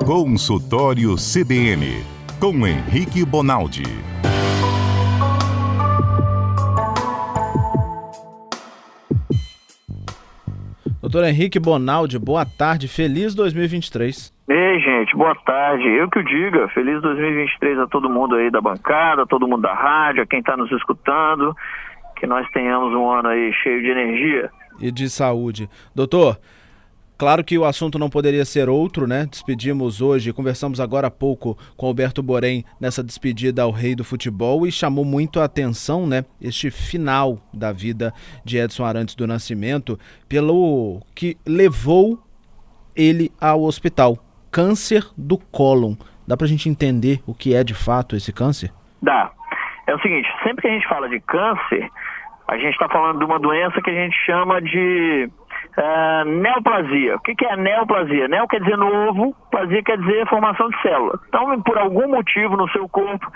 Consultório CBN, com Henrique Bonaldi. Doutor Henrique Bonaldi, boa tarde, feliz 2023. Ei, gente, boa tarde. Eu que o diga, feliz 2023 a todo mundo aí da bancada, a todo mundo da rádio, a quem está nos escutando, que nós tenhamos um ano aí cheio de energia. E de saúde. Doutor, claro que o assunto não poderia ser outro, né? Despedimos hoje, conversamos agora há pouco com Alberto Borém nessa despedida ao rei do futebol e chamou muito a atenção, né? Este final da vida de Edson Arantes do Nascimento, pelo que levou ele ao hospital. Câncer do cólon. Dá pra gente entender o que é de fato esse câncer? Dá. É o seguinte, sempre que a gente fala de câncer, a gente está falando de uma doença que a gente chama de neoplasia. O que é neoplasia? Neo quer dizer novo, plasia quer dizer formação de célula. Então, por algum motivo no seu corpo,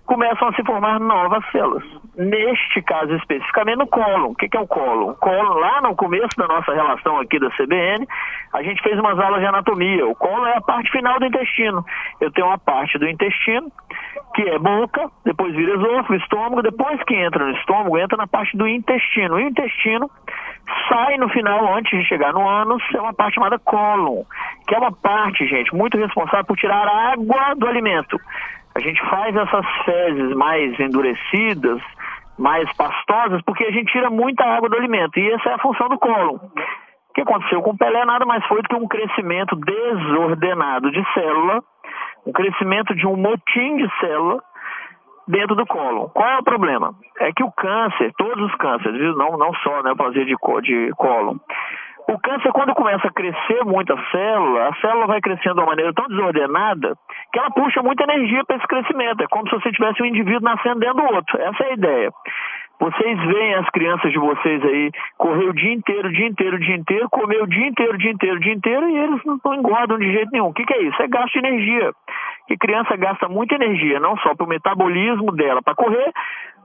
começam a se formar novas células. Neste caso especificamente no cólon. O que é o cólon? O cólon, lá no começo da nossa relação aqui da CBN, a gente fez umas aulas de anatomia. O cólon é a parte final do intestino. Eu tenho uma parte do intestino, que é boca, depois vira esôfago, estômago, depois que entra no estômago, entra na parte do intestino. E o intestino sai no final, antes de chegar no ânus, é uma parte chamada cólon, que é uma parte, gente, muito responsável por tirar a água do alimento. A gente faz essas fezes mais endurecidas, mais pastosas, porque a gente tira muita água do alimento. E essa é a função do cólon. O que aconteceu com o Pelé nada mais foi do que um crescimento desordenado de célula, um crescimento de um motim de célula dentro do cólon. Qual é o problema? É que o câncer, todos os cânceres, viu? Não só neoplasia de cólon. O câncer, quando começa a crescer muito a célula vai crescendo de uma maneira tão desordenada que ela puxa muita energia para esse crescimento. É como se você tivesse um indivíduo nascendo dentro do outro. Essa é a ideia. Vocês veem as crianças de vocês aí correr o dia inteiro, comer o dia inteiro e eles não engordam de jeito nenhum. O que é isso? É gasto de energia. Que criança gasta muita energia, não só para o metabolismo dela para correr,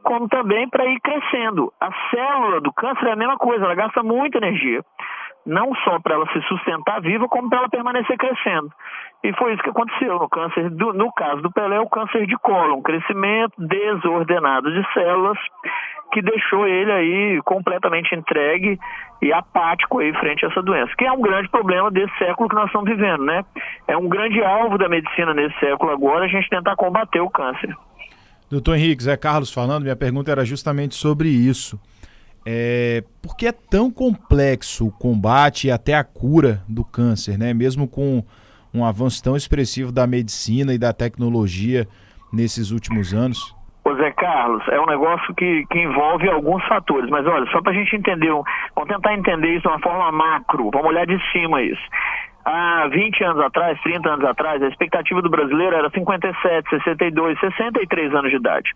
como também para ir crescendo. A célula do câncer é a mesma coisa, ela gasta muita energia. Não só para ela se sustentar viva, como para ela permanecer crescendo. E foi isso que aconteceu no câncer, no caso do Pelé, o câncer de cólon, um crescimento desordenado de células que deixou ele aí completamente entregue e apático aí frente a essa doença, que é um grande problema desse século que nós estamos vivendo, né? É um grande alvo da medicina nesse século agora, a gente tentar combater o câncer. Doutor Henrique, Zé Carlos falando, minha pergunta era justamente sobre isso. Por que é tão complexo o combate e até a cura do câncer, né? Mesmo com um avanço tão expressivo da medicina e da tecnologia nesses últimos anos? Ô Zé Carlos, é um negócio que envolve alguns fatores, mas olha, só para a gente entender, vamos tentar entender isso de uma forma macro, vamos olhar de cima isso. Há 20 anos atrás, 30 anos atrás, a expectativa do brasileiro era 57, 62, 63 anos de idade.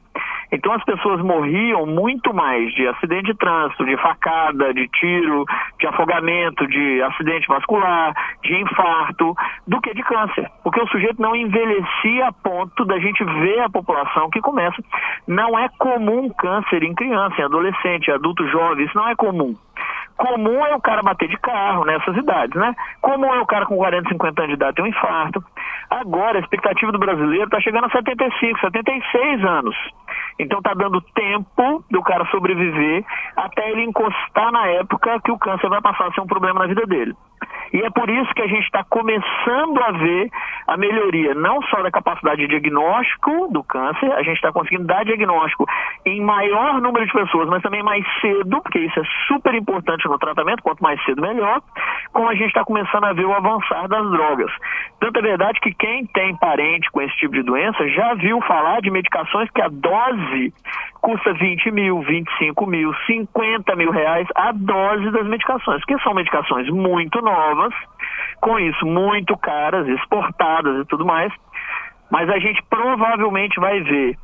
Então as pessoas morriam muito mais de acidente de trânsito, de facada, de tiro, de afogamento, de acidente vascular, de infarto, do que de câncer. Porque o sujeito não envelhecia a ponto da gente ver a população que começa. Não é comum câncer em criança, em adolescente, em adulto jovem, isso não é comum. Comum é o cara bater de carro nessas idades, né? Comum é o cara com 40, 50 anos de idade ter um infarto. Agora, a expectativa do brasileiro está chegando a 75, 76 anos. Então está dando tempo do cara sobreviver até ele encostar na época que o câncer vai passar a ser um problema na vida dele. E é por isso que a gente está começando a ver a melhoria não só da capacidade de diagnóstico do câncer, a gente está conseguindo dar diagnóstico em maior número de pessoas, mas também mais cedo, porque isso é super importante no tratamento, quanto mais cedo melhor, como a gente está começando a ver o avançar das drogas. Tanto é verdade que quem tem parente com esse tipo de doença já viu falar de medicações que a dose custa 20 mil, 25 mil, 50 mil reais a dose das medicações, que são medicações muito novas, com isso muito caras, exportadas e tudo mais, mas a gente provavelmente vai ver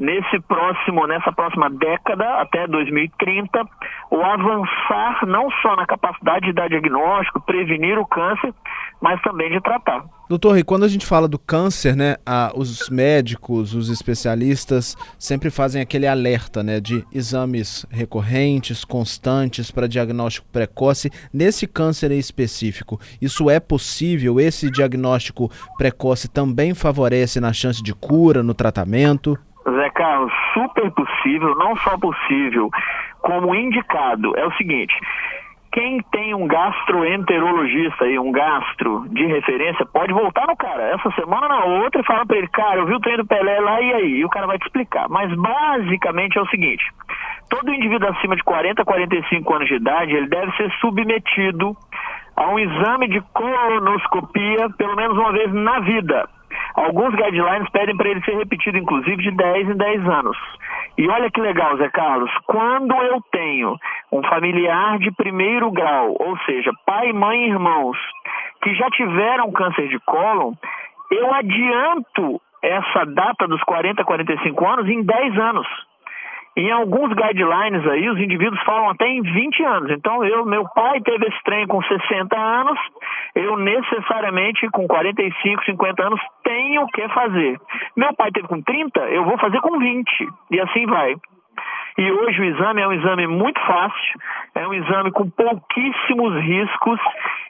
nessa próxima década, até 2030, o avançar não só na capacidade de dar diagnóstico, prevenir o câncer, mas também de tratar. Doutor, e quando a gente fala do câncer, né, os médicos, os especialistas sempre fazem aquele alerta, né, de exames recorrentes, constantes para diagnóstico precoce. Nesse câncer em específico, isso é possível? Esse diagnóstico precoce também favorece na chance de cura, no tratamento? Zé Carlos, super possível, não só possível, como indicado. É o seguinte: quem tem um gastroenterologista e um gastro de referência pode voltar no cara essa semana na outra e falar para ele: cara, eu vi o treino do Pelé lá, e aí? E o cara vai te explicar. Mas basicamente é o seguinte: todo indivíduo acima de 40 a 45 anos de idade, ele deve ser submetido a um exame de colonoscopia pelo menos uma vez na vida. Alguns guidelines pedem para ele ser repetido, inclusive, de 10 em 10 anos. E olha que legal, Zé Carlos, quando eu tenho um familiar de primeiro grau, ou seja, pai, mãe e irmãos, que já tiveram câncer de cólon, eu adianto essa data dos 40 a 45 anos em 10 anos. Em alguns guidelines aí, os indivíduos falam até em 20 anos. Então, meu pai teve esse trem com 60 anos, eu necessariamente com 45, 50 anos tenho que fazer. Meu pai teve com 30, eu vou fazer com 20. E assim vai. E hoje o exame é um exame muito fácil, é um exame com pouquíssimos riscos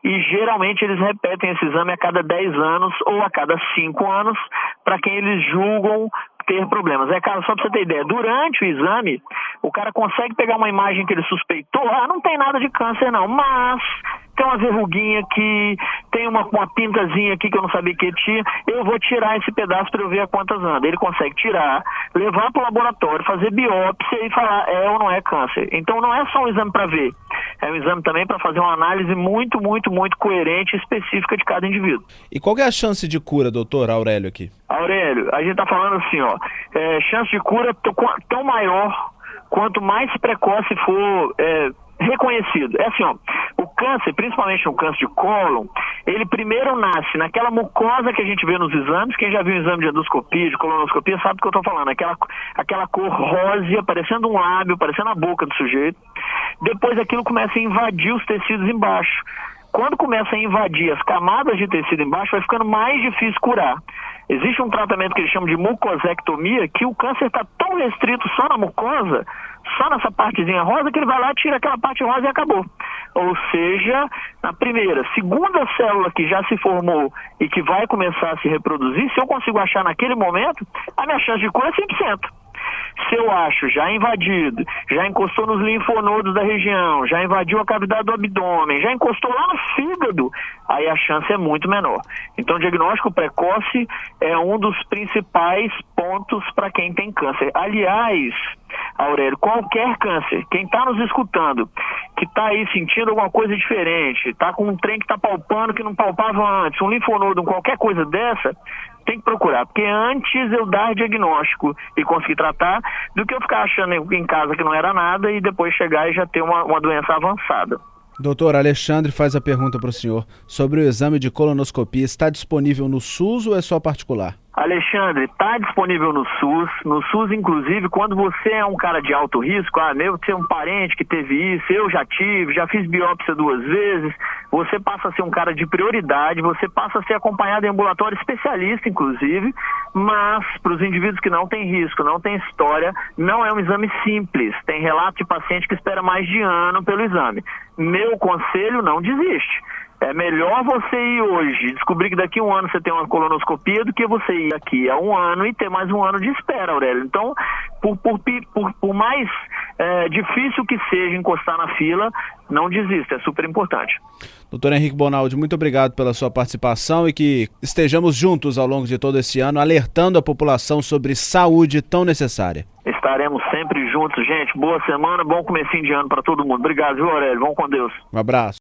e geralmente eles repetem esse exame a cada 10 anos ou a cada 5 anos para quem eles julgam ter problemas. Cara, só para você ter ideia, durante o exame, o cara consegue pegar uma imagem que ele suspeitou, não tem nada de câncer não, mas tem uma verruguinha aqui, tem uma pintazinha aqui que eu não sabia que tinha, eu vou tirar esse pedaço para eu ver a quantas anda. Ele consegue tirar, levar para o laboratório, fazer biópsia e falar é ou não é câncer. Então não é só um exame para ver, é um exame também para fazer uma análise muito, muito, muito coerente e específica de cada indivíduo. E qual que é a chance de cura, doutor Aurélio, aqui? Aurélio, a gente está falando assim, chance de cura tão maior quanto mais precoce for reconhecido. É assim, o câncer, principalmente no câncer de cólon, ele primeiro nasce naquela mucosa que a gente vê nos exames. Quem já viu o exame de endoscopia, de colonoscopia, sabe do que eu estou falando. Aquela cor rósea, parecendo um lábio, parecendo a boca do sujeito. Depois aquilo começa a invadir os tecidos embaixo. Quando começa a invadir as camadas de tecido embaixo, vai ficando mais difícil curar. Existe um tratamento que eles chamam de mucosectomia, que o câncer está tão restrito só na mucosa, só nessa partezinha rosa, que ele vai lá, tira aquela parte rosa e acabou. Ou seja, na primeira, segunda célula que já se formou e que vai começar a se reproduzir, se eu consigo achar naquele momento, a minha chance de cura é 100%. Se eu acho já invadido, já encostou nos linfonodos da região, já invadiu a cavidade do abdômen, já encostou lá no fígado, aí a chance é muito menor. Então, o diagnóstico precoce é um dos principais pontos para quem tem câncer. Aliás, Aurélio, qualquer câncer, quem está nos escutando, que está aí sentindo alguma coisa diferente, está com um trem que está palpando que não palpava antes, um linfonodo, qualquer coisa dessa, tem que procurar, porque antes eu dar diagnóstico e conseguir tratar, do que eu ficar achando em casa que não era nada e depois chegar e já ter uma doença avançada. Doutor Alexandre faz a pergunta para o senhor sobre o exame de colonoscopia. Está disponível no SUS ou é só particular? Alexandre, está disponível no SUS. No SUS, inclusive, quando você é um cara de alto risco, eu tenho um parente que teve isso, eu já tive, já fiz biópsia 2 vezes, você passa a ser um cara de prioridade, você passa a ser acompanhado em ambulatório especialista, inclusive, mas para os indivíduos que não têm risco, não têm história, não é um exame simples. Tem relato de paciente que espera mais de ano pelo exame. Meu conselho, não desiste. É melhor você ir hoje e descobrir que daqui a 1 ano você tem uma colonoscopia do que você ir daqui a 1 ano e ter mais 1 ano de espera, Aurélio. Então, por mais difícil que seja encostar na fila, não desista, é super importante. Doutor Henrique Bonaldi, muito obrigado pela sua participação e que estejamos juntos ao longo de todo esse ano, alertando a população sobre saúde tão necessária. Estaremos sempre juntos, gente. Boa semana, bom comecinho de ano para todo mundo. Obrigado, viu, Aurélio? Vamos com Deus. Um abraço.